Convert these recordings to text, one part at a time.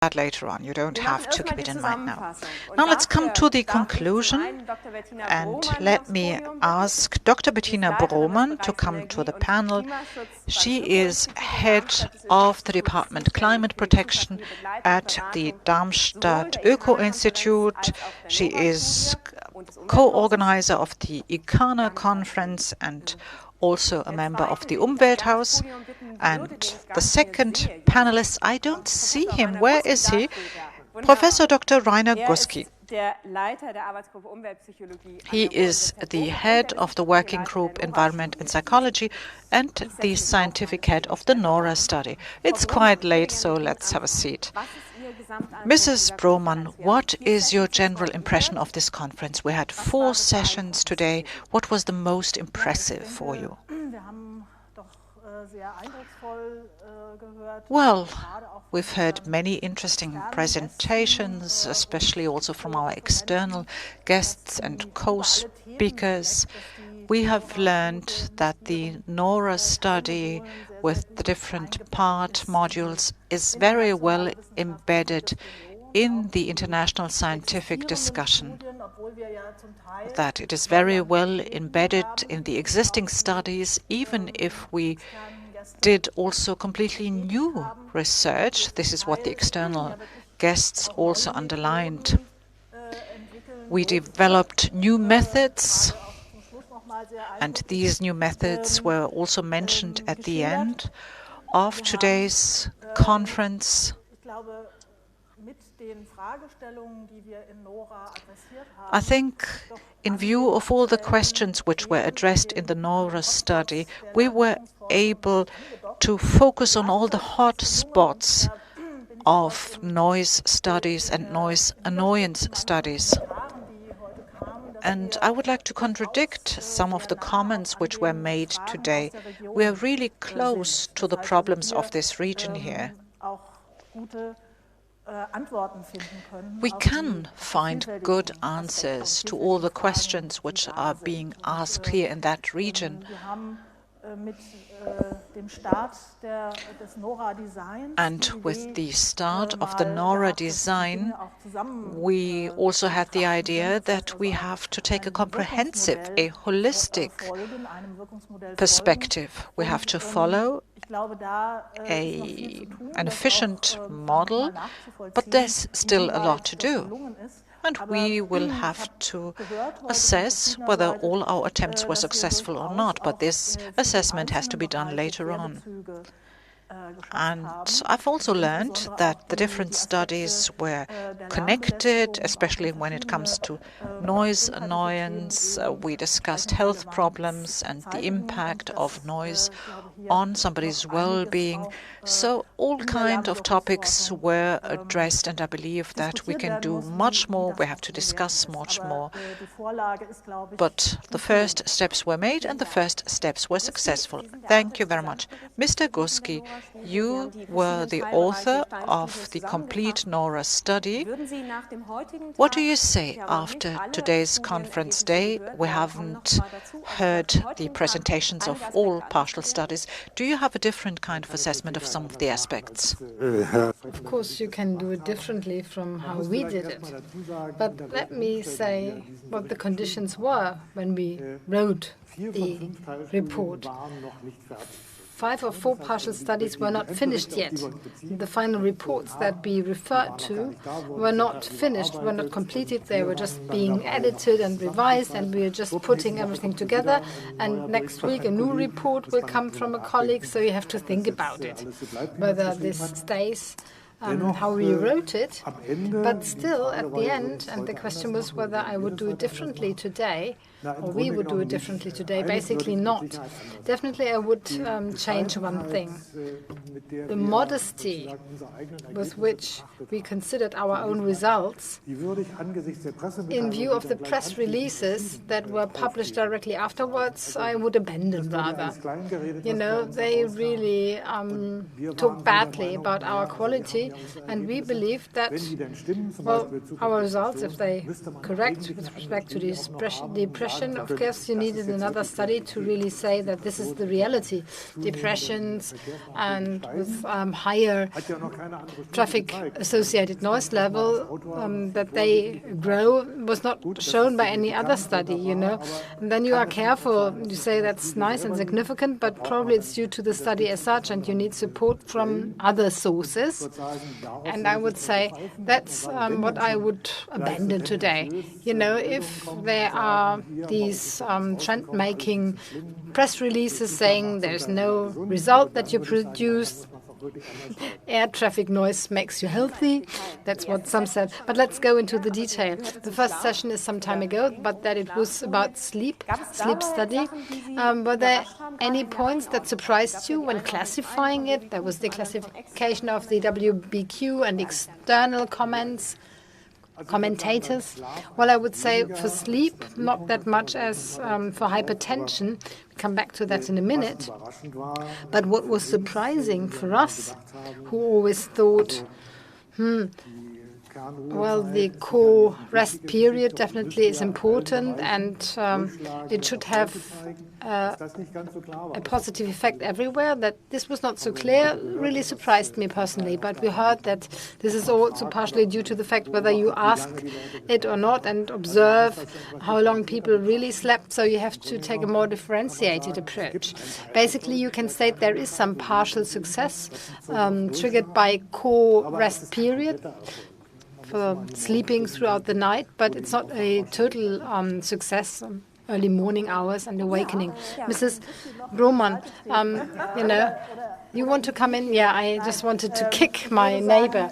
that later on. You don't have to keep it in mind now. Now let's come to the conclusion, and let me ask Dr. Bettina Brohmann to come to the panel. She is head of the Department Climate Protection at the Darmstadt Oeko-Institut. She is co-organizer of the ICANA conference and also a member of the Umwelthaus. And the second panelist, I don't see him. Where is he? Professor Dr. Rainer Guski. He is the head of the working group Environment and Psychology and the scientific head of the NORAH study. It's quite late, so let's have a seat. Mrs. Brohmann, what is your general impression of this conference? We had 4 sessions today. What was the most impressive for you? Well, we've heard many interesting presentations, especially also from our external guests and co-speakers. We have learned that the NORAH study with the different part modules is very well embedded in the international scientific discussion, that it is very well embedded in the existing studies, even if we did also completely new research. This is what the external guests also underlined. We developed new methods, and these new methods were also mentioned at the end of today's conference. I think in view of all the questions which were addressed in the NORAH study, we were able to focus on all the hot spots of noise studies and noise annoyance studies. And I would like to contradict some of the comments which were made today. We are really close to the problems of this region here. We can find good answers to all the questions which are being asked here in that region. And with the start of the NORAH design, we also had the idea that we have to take a comprehensive, a holistic perspective. We have to follow an efficient model, but there's still a lot to do. And we will have to assess whether all our attempts were successful or not, but this assessment has to be done later on. And I've also learned that the different studies were connected, especially when it comes to noise annoyance. We discussed health problems and the impact of noise on somebody's well-being. So all kinds of topics were addressed, and I believe that we can do much more. We have to discuss much more. But the first steps were made, and the first steps were successful. Thank you very much. Mr. Guski, you were the author of the complete NORAH study. What do you say after today's conference day? We haven't heard the presentations of all partial studies. Do you have a different kind of assessment of some of the aspects? Of course, you can do it differently from how we did it. But let me say what the conditions were when we wrote the report. 5 or 4 partial studies were not finished yet. The final reports that we referred to were not finished, were not completed. They were just being edited and revised, and we are just putting everything together. And next week a new report will come from a colleague, so you have to think about it, whether this stays how we wrote it. But still, at the end, and the question was whether I would do it differently today, or we would do it differently today. Basically not. Definitely I would change one thing. The modesty with which we considered our own results in view of the press releases that were published directly afterwards, I would abandon rather. You know, they really talk badly about our quality, and we believe that, well, our results, if they correct with respect to the pressure depression, of course, you needed another study to really say that this is the reality. Depressions and with higher traffic-associated noise level, that they grow was not shown by any other study, you know. And then you are careful. You say that's nice and significant, but probably it's due to the study as such, and you need support from other sources. And I would say that's what I would abandon today. You know, if there are these trend-making press releases saying there's no result that you produce, air traffic noise makes you healthy. That's what some said. But let's go into the detail. The first session is some time ago, but that it was about sleep study. Were there any points that surprised you when classifying it? There was the classification of the WBQ and external commentators. Well, I would say for sleep, not that much as for hypertension. We'll come back to that in a minute. But what was surprising for us, who always thought, well, the core rest period definitely is important, and it should have a positive effect everywhere. That this was not so clear really surprised me personally. But we heard that this is also partially due to the fact whether you ask it or not and observe how long people really slept. So you have to take a more differentiated approach. Basically, you can state there is some partial success triggered by core rest period for sleeping throughout the night, but it's not a total success. Early morning hours and awakening. Mrs. Brohmann, you know, you want to come in? Yeah, I just wanted to kick my neighbor.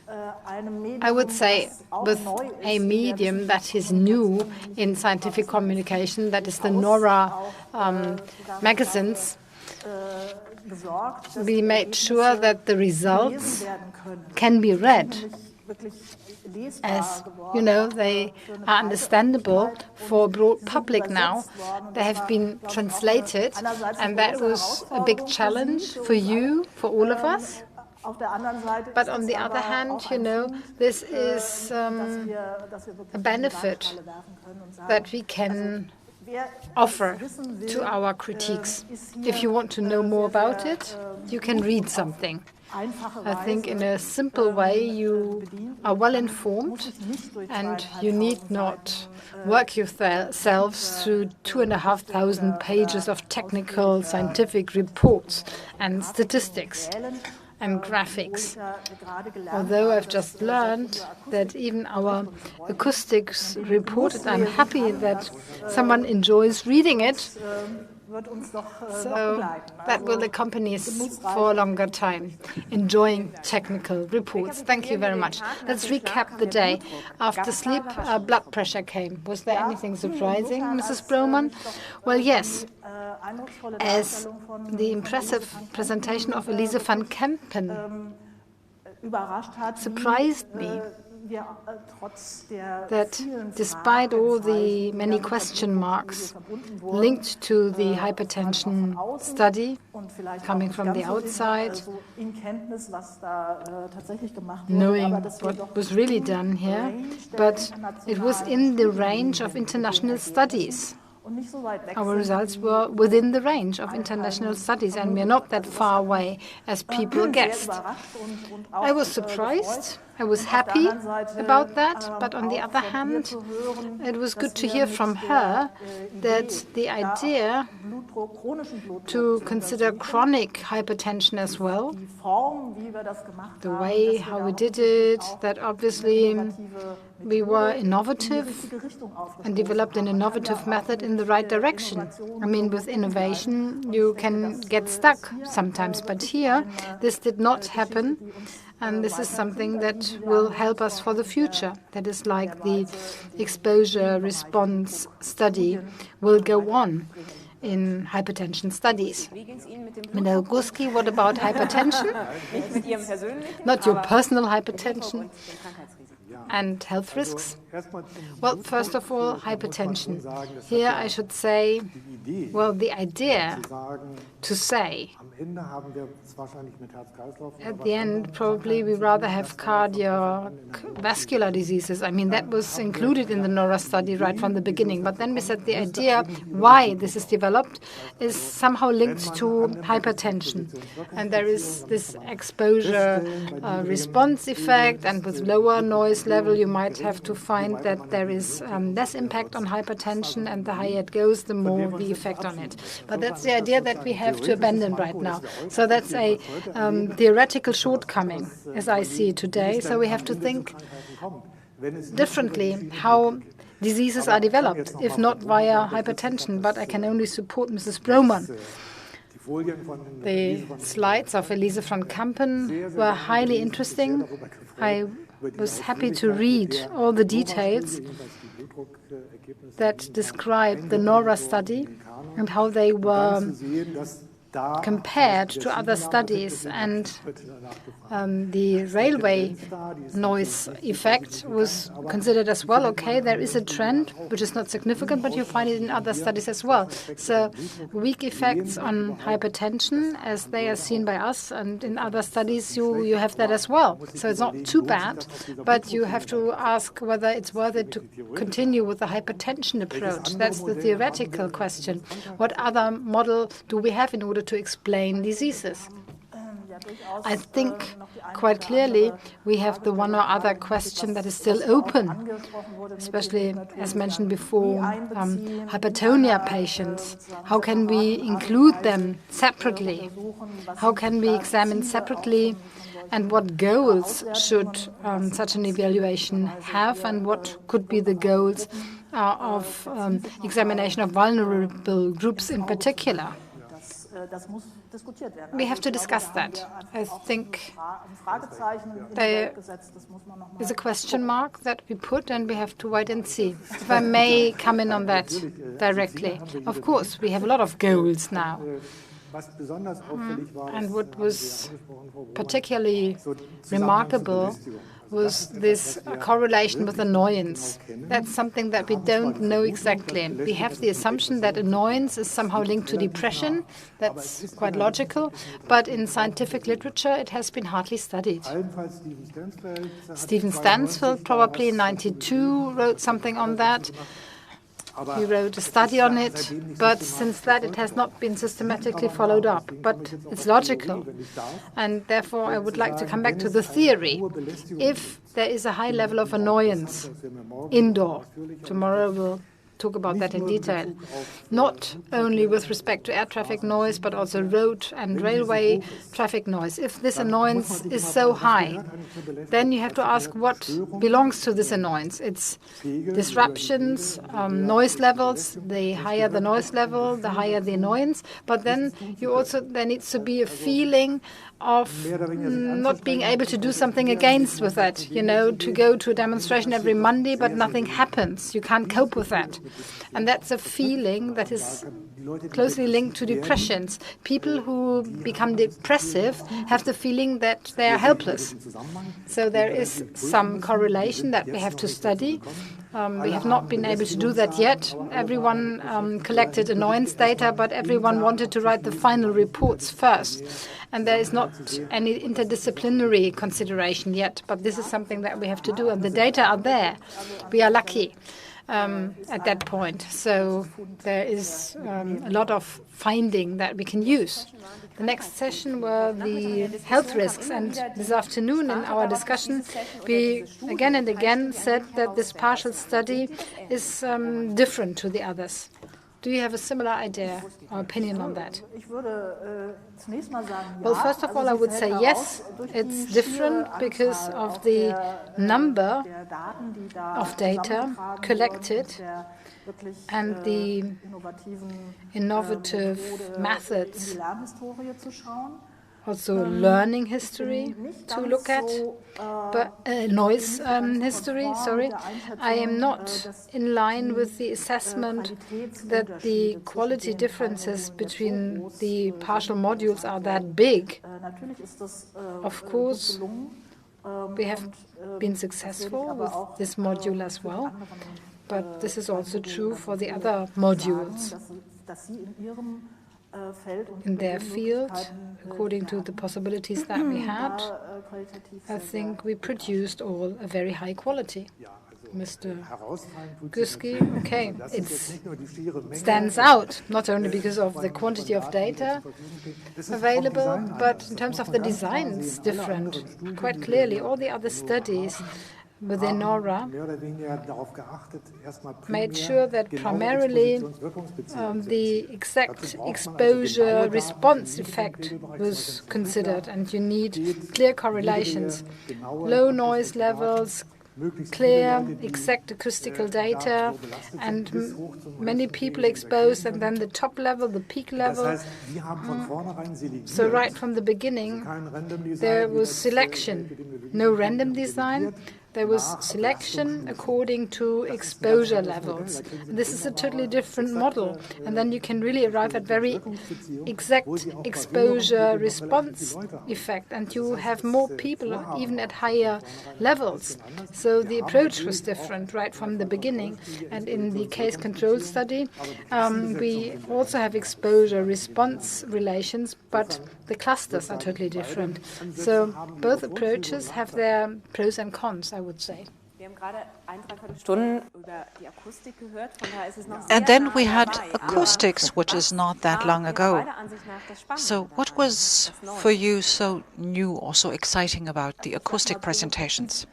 I would say with a medium that is new in scientific communication, that is the NORAH magazines, we made sure that the results can be read. As you know, they are understandable for broad public now. They have been translated, and that was a big challenge for you, for all of us. But on the other hand, you know, this is a benefit that we can offer to our critiques. If you want to know more about it, you can read something. I think in a simple way you are well informed, and you need not work yourselves through 2,500 pages of technical scientific reports and statistics and graphics. Although I've just learned that even our acoustics reported, I'm happy that someone enjoys reading it. So that will accompany us for a longer time, enjoying technical reports. Thank you very much. Let's recap the day. After sleep, blood pressure came. Was there anything surprising, Mrs. Brohmann? Well, yes. As the impressive presentation of Elise van Kempen surprised me, that despite all the many question marks linked to the hypertension study coming from the outside, knowing what was really done here, but it was in the range of international studies. Our results were within the range of international studies, and we're not that far away as people guessed. I was surprised. I was happy about that, but on the other hand, it was good to hear from her that the idea to consider chronic hypertension as well, the way how we did it, that obviously we were innovative and developed an innovative method in the right direction. I mean, with innovation, you can get stuck sometimes, but here this did not happen. And this is something that will help us for the future. That is like the exposure response study will go on in hypertension studies. Rainer Guski, what about hypertension? Not your personal hypertension and health risks? Well, first of all, hypertension. Here I should say, well, the idea to say At the end, probably we rather have cardiovascular diseases. I mean, that was included in the NORAH study right from the beginning. But then we said the idea why this is developed is somehow linked to hypertension. And there is this exposure response effect, and with lower noise level, you might have to find that there is less impact on hypertension, and the higher it goes, the more the effect on it. But that's the idea that we have to abandon right now. So that's a theoretical shortcoming, as I see it today. So we have to think differently how diseases are developed, if not via hypertension. But I can only support Mrs. Brohmann. The slides of Elise von Kampen were highly interesting. I was happy to read all the details that describe the NORAH study and how they were compared to other studies, and the railway noise effect was considered as well. Okay, there is a trend, which is not significant, but you find it in other studies as well. So weak effects on hypertension, as they are seen by us, and in other studies you have that as well. So it's not too bad, but you have to ask whether it's worth it to continue with the hypertension approach. That's the theoretical question. What other model do we have in order to explain diseases? I think quite clearly we have the one or other question that is still open, especially, as mentioned before, hypertonia patients. How can we include them separately? How can we examine separately? And what goals should such an evaluation have? And what could be the goals of examination of vulnerable groups in particular? We have to discuss that. I think there is a question mark that we put, and we have to wait and see. If I may come in on that directly. Of course, we have a lot of goals now. And what was particularly remarkable was this correlation with annoyance. That's something that we don't know exactly. We have the assumption that annoyance is somehow linked to depression. That's quite logical. But in scientific literature, it has been hardly studied. Stephen Stansfield, probably in 1992, wrote something on that. He wrote a study on it, but since that it has not been systematically followed up. But it's logical, and therefore I would like to come back to the theory. If there is a high level of annoyance indoor, tomorrow we'll talk about that in detail, not only with respect to air traffic noise, but also road and railway traffic noise. If this annoyance is so high, then you have to ask what belongs to this annoyance. It's disruptions, noise levels. The higher the noise level, the higher the annoyance. But then there needs to be a feeling of not being able to do something against with that, to go to a demonstration every Monday, but nothing happens. You can't cope with that. And that's a feeling that is closely linked to depressions. People who become depressive have the feeling that they are helpless. So there is some correlation that we have to study. We have not been able to do that yet. Everyone collected annoyance data, but everyone wanted to write the final reports first. And there is not any interdisciplinary consideration yet, but this is something that we have to do, and the data are there. We are lucky at that point. So there is a lot of finding that we can use. The next session were the health risks, and this afternoon in our discussion we again and again said that this partial study is different to the others. Do you have a similar idea or opinion on that? Well, first of all, I would say yes, it's different because of the number of data collected and the innovative methods. Also learning history to look at, but noise history, sorry. I am not in line with the assessment that the quality differences between the partial modules are that big. Of course, we have been successful with this module as well, but this is also true for the other modules. in their field, according to the possibilities that we had, I think we produced all a very high quality. Mr. Guski, okay, it stands out, not only because of the quantity of data available, but in terms of the design, it's different. Quite clearly, all the other studies within NORAH made sure that primarily the exact exposure response effect was considered, and you need clear correlations, low noise levels, clear, exact acoustical data, and many people exposed, and then the top level, the peak level. So right from the beginning, there was selection, no random design. There was selection according to exposure levels. This is a totally different model. And then you can really arrive at very exact exposure response effect. And you have more people even at higher levels. So the approach was different right from the beginning. And in the case control study, we also have exposure response relations, but the clusters are totally different. So both approaches have their pros and cons, I would say. And then we had acoustics, which is not that long ago. So what was for you so new or so exciting about the acoustic presentations?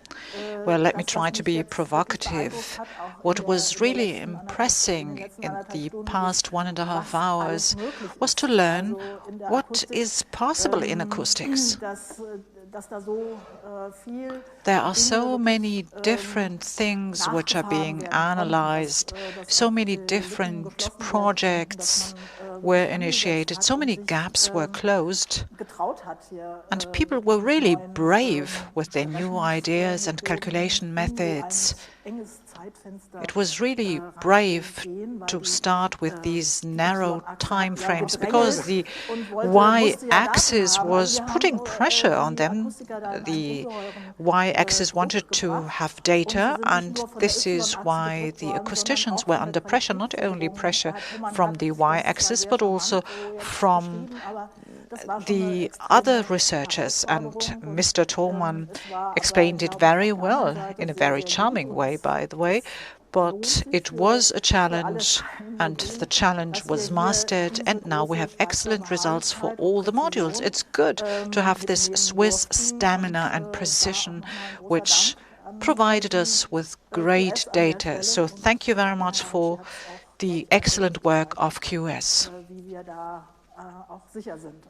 Well, let me try to be provocative. What was really impressing in the past 1.5 hours was to learn what is possible in acoustics. There are so many different things which are being analyzed, so many different projects were initiated, so many gaps were closed, and people were really brave with their new ideas and calculation methods. It was really brave to start with these narrow time frames because the y-axis was putting pressure on them. The y-axis wanted to have data, and this is why the acousticians were under pressure, not only pressure from the y-axis, but also from the other researchers, and Mr. Brohmann explained it very well, in a very charming way, by the way. But it was a challenge, and the challenge was mastered, and now we have excellent results for all the modules. It's good to have this Swiss stamina and precision, which provided us with great data. So thank you very much for the excellent work of QS.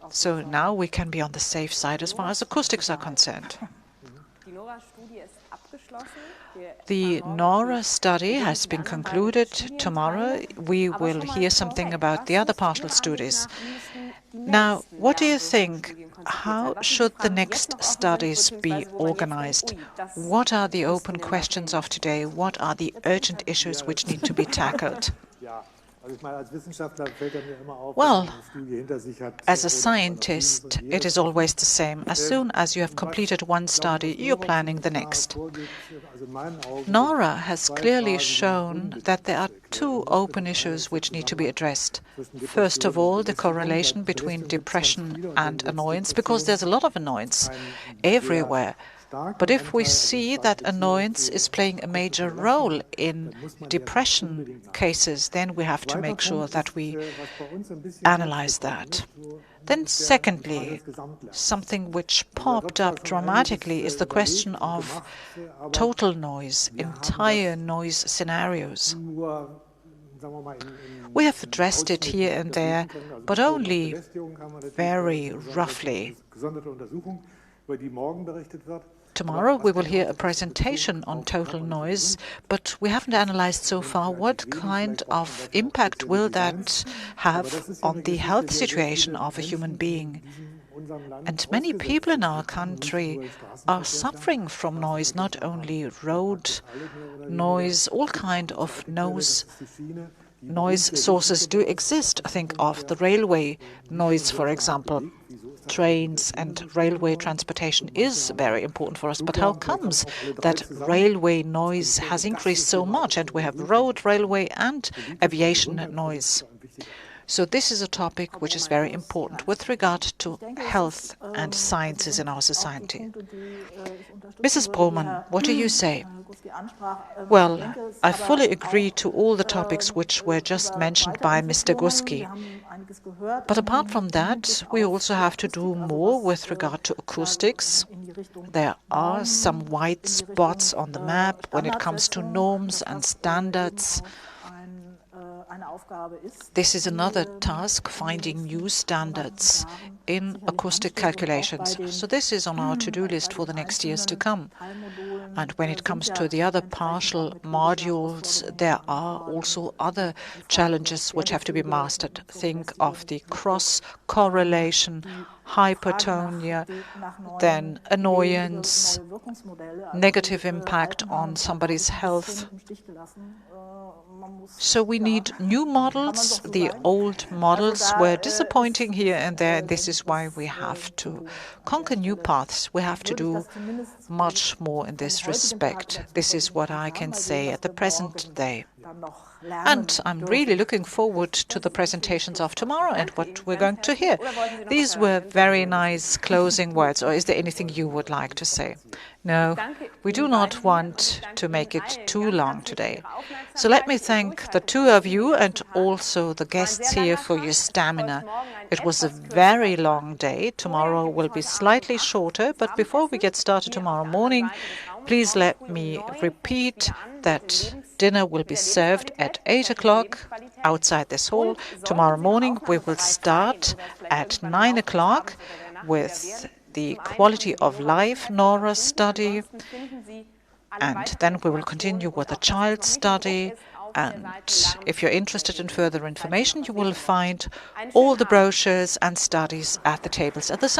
So now we can be on the safe side as far as acoustics are concerned. The NORAH study has been concluded. Tomorrow we will hear something about the other partial studies. Now, what do you think? How should the next studies be organized? What are the open questions of today? What are the urgent issues which need to be tackled? Well, as a scientist, it is always the same. As soon as you have completed one study, you're planning the next. NORAH has clearly shown that there are two open issues which need to be addressed. First of all, the correlation between depression and annoyance, because there's a lot of annoyance everywhere. But if we see that annoyance is playing a major role in depression cases, then we have to make sure that we analyze that. Then secondly, something which popped up dramatically is the question of total noise, entire noise scenarios. We have addressed it here and there, but only very roughly. Tomorrow we will hear a presentation on total noise, but we haven't analyzed so far what kind of impact will that have on the health situation of a human being. And many people in our country are suffering from noise, not only road noise, all kind of noise sources do exist. Think of the railway noise, for example. Trains and railway transportation is very important for us, but how comes that railway noise has increased so much and we have road, railway and aviation noise? So this is a topic which is very important with regard to health and sciences in our society. Mrs. Brohmann, what do you say? Well, I fully agree to all the topics which were just mentioned by Mr. Guski. But apart from that, we also have to do more with regard to acoustics. There are some white spots on the map when it comes to norms and standards. This is another task, finding new standards in acoustic calculations. So this is on our to-do list for the next years to come. And when it comes to the other partial modules, there are also other challenges which have to be mastered. Think of the cross-correlation, hypertonia, then annoyance, negative impact on somebody's health. So we need new models. The old models were disappointing here and there, and this is why we have to conquer new paths. We have to do much more in this respect. This is what I can say at the present day. And I'm really looking forward to the presentations of tomorrow and what we're going to hear. These were very nice closing words. Or is there anything you would like to say? No, we do not want to make it too long today. So let me thank the two of you and also the guests here for your stamina. It was a very long day. Tomorrow will be slightly shorter, but before we get started tomorrow morning, please let me repeat that dinner will be served at 8 o'clock outside this hall. Tomorrow morning we will start at 9 o'clock with the quality of life NORAH study, and then we will continue with the child study. And if you're interested in further information, you will find all the brochures and studies at the tables at the side.